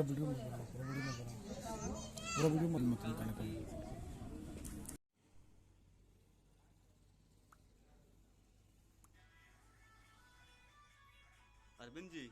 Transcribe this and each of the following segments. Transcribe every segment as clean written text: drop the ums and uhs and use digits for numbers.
Video में बनाओ, पूरा वीडियो मत निकालना कहीं। अरविंद जी,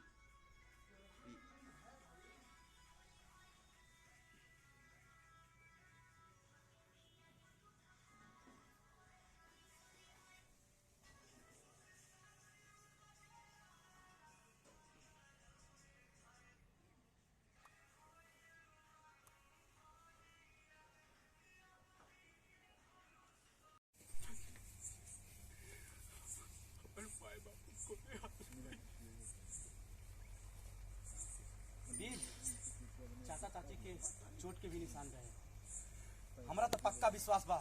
चाचा चाची के चोट के भी निशान रहे। हमारा तो पक्का विश्वास बा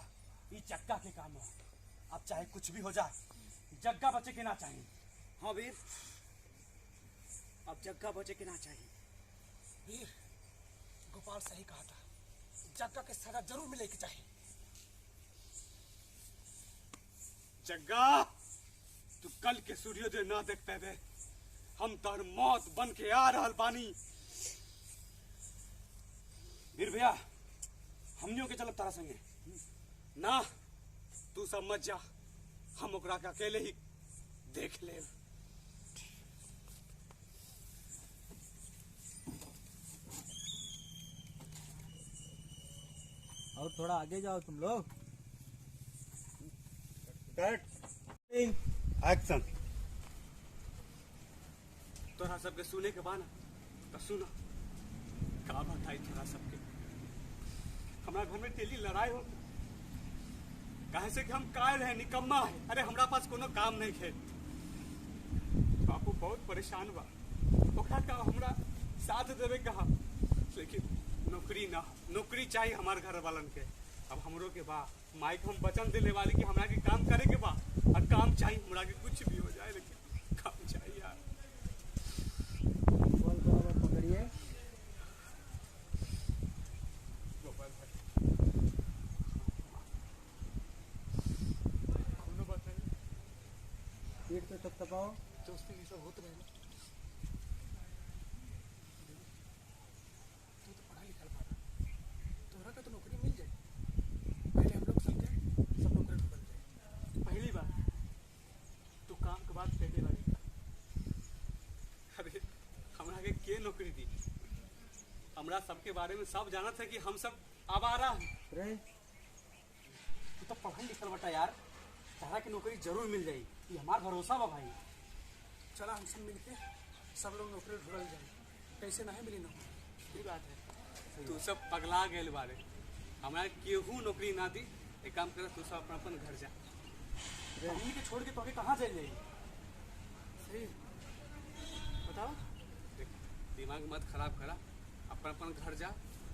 ये जग्गा के काम है। अब चाहे कुछ भी हो जाए, जग्गा बचे के ना चाहिए। हाँ वीर, अब जग्गा बचे के ना चाहिए। वीर, गोपाल सही कहा था, जग्गा के सजा जरूर मिले के चाहिए। जग्गा, तू कल के सूर्योदय ना देख पेबे। हम तोर मौत बन के आ रहल बानी। वीर भैया, हमनियों के चलब तारा संगे ना, तू सब मत जा, हम ओकरा के अकेले ही देख ले। और थोड़ा आगे जाओ तुम लोग। एक्शन। तोरा सबके सुने के बाना तो सुना का बताई। तोरा सबके हमारा घर में डेली लड़ाई हो, कहे से कि हम काय रहे, निकम्मा है। अरे हमरा पास कोनो काम नहीं है। बापू बहुत परेशान बा, ओकरा का हमरा साथ देवे कहा, लेकिन नौकरी ना, नौकरी चाहिए हमारे घर वालन के। अब हमरो के बा माइक हम वचन दिले वाली कि हमरा के काम करे के बा, और काम चाहिए हमरा के, कुछ भी हो जाए लेकिन काम चाहिए यार। पकड़िए गोपाल भाई, कोनो बात नहीं, पीठ पे थपथपाओ। दोस्ती ये सब होते रहे। तू तो पढ़ा लिखा बा, तोहरा का तो नौकरी मिल जाए। पहले हम लोग चलते हैं, सब नौकरी बन जाए। पहली बार तू काम के बाद पहले वाली। अरे हमरा के नौकरी दी? हमरा सबके बारे में सब जानत है कि हम सब आवारा हैं। तू तो पढ़ल लिखल बटा यार, तारा के नौकरी जरूर मिल जाई, ये हमार भरोसा बा भाई। चला हम सब मिलके सब लोग नौकरी ढूंढल जाए, कैसे नहीं मिली नौकरी। ये बात है। तू सब पगला गेल बारे, हमरा केहू नौकरी ना दी। एक काम कर, तू सब अपन अपन घर जा। हमनी के छोड़ के तोके कहाँ जाए जाई? सही बताओ। देख, दिमाग मत खराब करा, अपन अपन घर जा।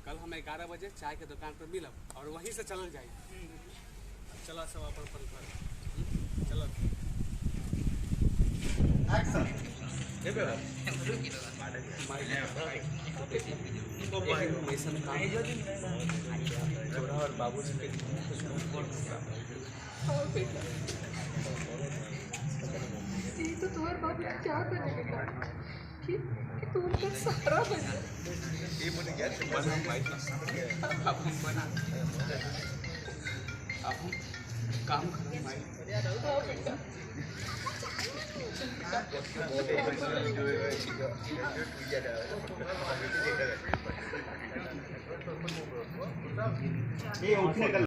कल हम 11 बजे चाय के दुकान पर मिलब और वहीं से चल जाए। चला सब अपन अपन घर, चलो। और बाबूजी के ये तो तुम्हारे बाप क्या करेंगे कि तुम उनका सहारा बन जाए। अब हम काम करें माई। हाँ बेटा, ये उठने का